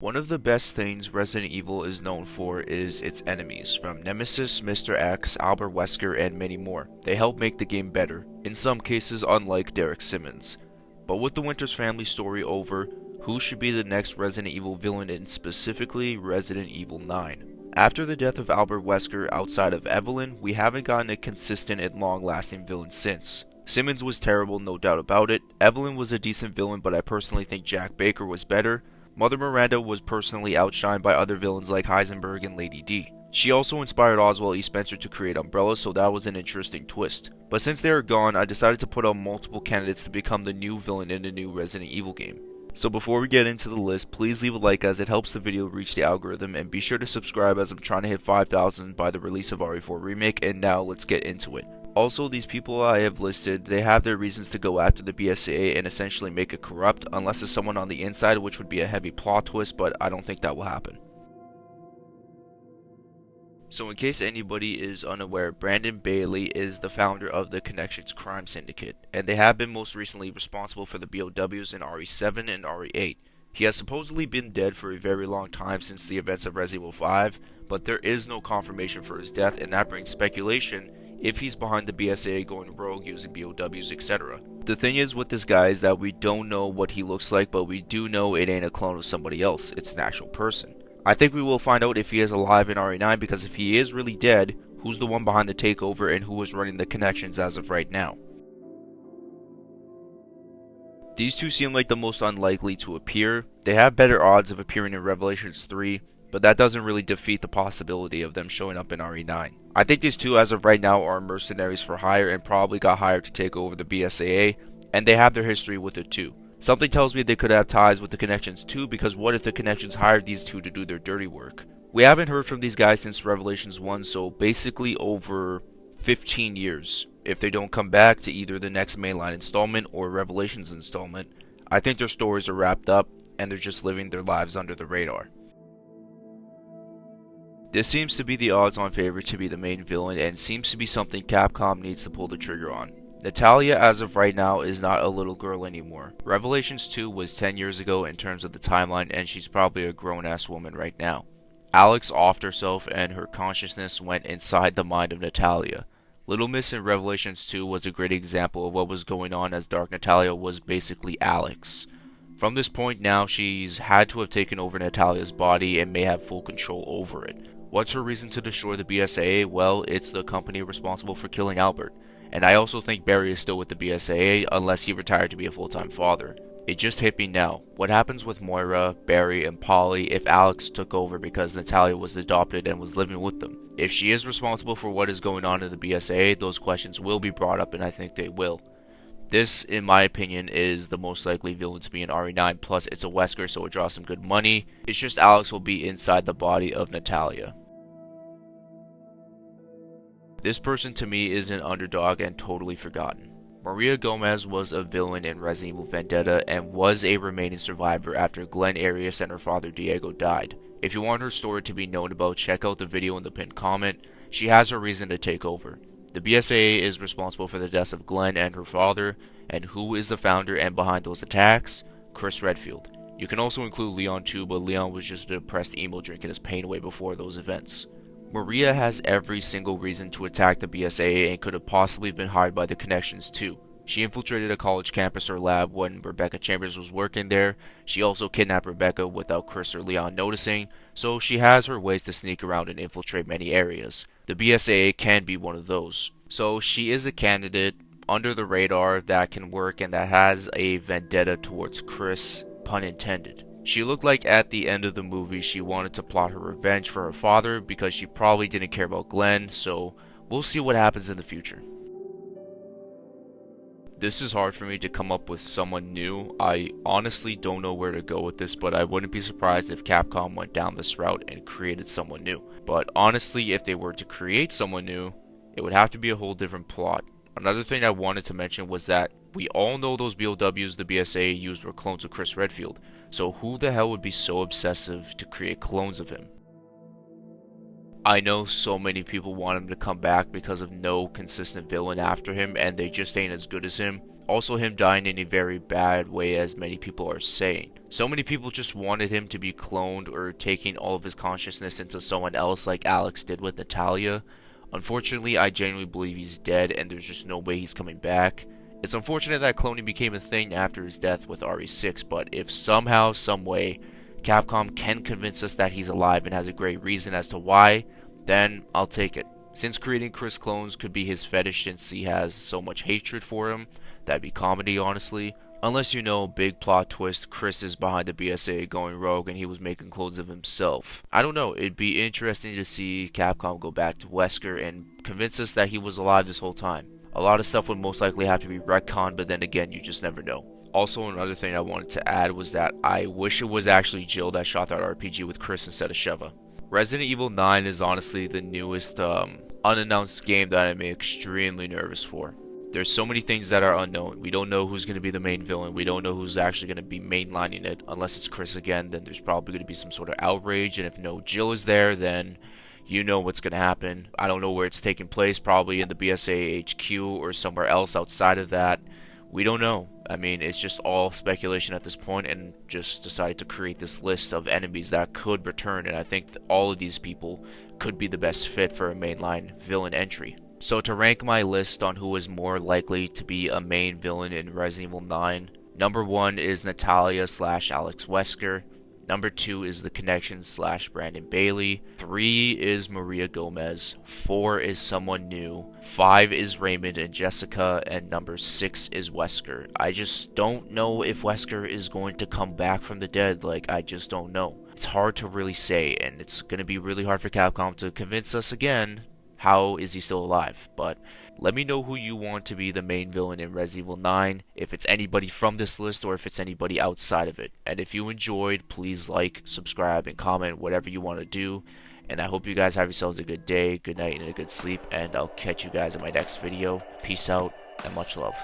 One of the best things Resident Evil is known for is its enemies, from Nemesis, Mr. X, Albert Wesker, and many more. They help make the game better, in some cases unlike Derek Simmons. But with the Winters family story over, who should be the next Resident Evil villain, and specifically Resident Evil 9? After the death of Albert Wesker outside of Evelyn, we haven't gotten a consistent and long-lasting villain since. Simmons was terrible, no doubt about it. Evelyn was a decent villain, but I personally think Jack Baker was better. Mother Miranda was personally outshined by other villains like Heisenberg and Lady D. She also inspired Oswald E. Spencer to create Umbrella, so that was an interesting twist. But since they are gone, I decided to put out multiple candidates to become the new villain in the new Resident Evil game. So before we get into the list, please leave a like as it helps the video reach the algorithm, and be sure to subscribe as I'm trying to hit 5,000 by the release of RE4 Remake, and now let's get into it. Also, these people I have listed, they have their reasons to go after the BSAA and essentially make it corrupt, unless it's someone on the inside, which would be a heavy plot twist, but I don't think that will happen. So in case anybody is unaware, Brandon Bailey is the founder of the Connections crime syndicate, and they have been most recently responsible for the BOWs in RE7 and RE8. He has supposedly been dead for a very long time since the events of Resident Evil 5, but there is no confirmation for his death, and that brings speculation if he's behind the BSAA going rogue using BOWs, etc. The thing is with this guy is that we don't know what he looks like, but we do know it ain't a clone of somebody else, it's an actual person. I think we will find out if he is alive in RE9, because if he is really dead, who's the one behind the takeover and who was running the Connections as of right now? These two seem like the most unlikely to appear. They have better odds of appearing in Revelations 3, but that doesn't really defeat the possibility of them showing up in RE9. I think these two as of right now are mercenaries for hire and probably got hired to take over the BSAA, and they have their history with it too. Something tells me they could have ties with the Connections too, because what if the Connections hired these two to do their dirty work? We haven't heard from these guys since Revelations 1, so basically over 15 years. If they don't come back to either the next mainline installment or Revelations installment, I think their stories are wrapped up and they're just living their lives under the radar. This seems to be the odds-on favorite to be the main villain, and seems to be something Capcom needs to pull the trigger on. Natalia as of right now is not a little girl anymore. Revelations 2 was 10 years ago in terms of the timeline, and she's probably a grown-ass woman right now. Alex offed herself and her consciousness went inside the mind of Natalia. Little Miss in Revelations 2 was a great example of what was going on, as Dark Natalia was basically Alex. From this point now, she's had to have taken over Natalia's body and may have full control over it. What's her reason to destroy the BSAA? Well, it's the company responsible for killing Albert. And I also think Barry is still with the BSAA unless he retired to be a full-time father. It just hit me now. What happens with Moira, Barry, and Polly if Alex took over because Natalia was adopted and was living with them? If she is responsible for what is going on in the BSAA, those questions will be brought up, and I think they will. This, in my opinion, is the most likely villain to be in RE9, plus it's a Wesker, so it draws some good money. It's just Alex will be inside the body of Natalia. This person to me is an underdog and totally forgotten. Maria Gomez was a villain in Resident Evil Vendetta and was a remaining survivor after Glenn Arias and her father Diego died. If you want her story to be known about, check out the video in the pinned comment. She has her reason to take over. The BSAA is responsible for the deaths of Glenn and her father, and who is the founder and behind those attacks? Chris Redfield. You can also include Leon too, but Leon was just a depressed emo drinking his pain away before those events. Maria has every single reason to attack the BSAA and could have possibly been hired by the Connections too. She infiltrated a college campus or lab when Rebecca Chambers was working there. She also kidnapped Rebecca without Chris or Leon noticing, so she has her ways to sneak around and infiltrate many areas. The BSAA can be one of those. So she is a candidate under the radar that can work and that has a vendetta towards Chris, pun intended. She looked like at the end of the movie she wanted to plot her revenge for her father because she probably didn't care about Glenn, so we'll see what happens in the future. This is hard for me to come up with someone new. I honestly don't know where to go with this, but I wouldn't be surprised if Capcom went down this route and created someone new. But honestly, if they were to create someone new, it would have to be a whole different plot. Another thing I wanted to mention was that we all know those BOWs the BSAA used were clones of Chris Redfield, so who the hell would be so obsessive to create clones of him? I know so many people want him to come back because of no consistent villain after him, and they just ain't as good as him. Also, him dying in a very bad way, as many people are saying. So many people just wanted him to be cloned or taking all of his consciousness into someone else like Alex did with Natalia. Unfortunately, I genuinely believe he's dead and there's just no way he's coming back. It's unfortunate that cloning became a thing after his death with RE6, but if somehow, some way, Capcom can convince us that he's alive and has a great reason as to why, then I'll take it. Since creating Chris clones could be his fetish since he has so much hatred for him, that'd be comedy, honestly. Unless you know, big plot twist, Chris is behind the BSA going rogue and he was making clones of himself. I don't know, it'd be interesting to see Capcom go back to Wesker and convince us that he was alive this whole time. A lot of stuff would most likely have to be retconned, but then again, you just never know. Also, another thing I wanted to add was that I wish it was actually Jill that shot that RPG with Chris instead of Sheva. Resident Evil 9 is honestly the newest unannounced game that I'm extremely nervous for. There's so many things that are unknown. We don't know who's going to be the main villain. We don't know who's actually going to be mainlining it. Unless it's Chris again, then there's probably going to be some sort of outrage. And if no Jill is there, then you know what's going to happen. I don't know where it's taking place. Probably in the BSA HQ or somewhere else outside of that. We don't know. I mean, it's just all speculation at this point, and just decided to create this list of enemies that could return, and I think all of these people could be the best fit for a mainline villain entry. So to rank my list on who is more likely to be a main villain in Resident Evil 9, number 1 is Natalia / Alex Wesker. Number 2 is The Connection / Brandon Bailey. 3 is Maria Gomez. 4 is someone new. 5 is Raymond and Jessica. And number 6 is Wesker. I just don't know if Wesker is going to come back from the dead. I just don't know. It's hard to really say, and it's going to be really hard for Capcom to convince us again. How is he still alive? But let me know who you want to be the main villain in Resident Evil 9, if it's anybody from this list or if it's anybody outside of it. And if you enjoyed, please like, subscribe, and comment whatever you want to do. And I hope you guys have yourselves a good day, good night, and a good sleep. And I'll catch you guys in my next video. Peace out, and much love.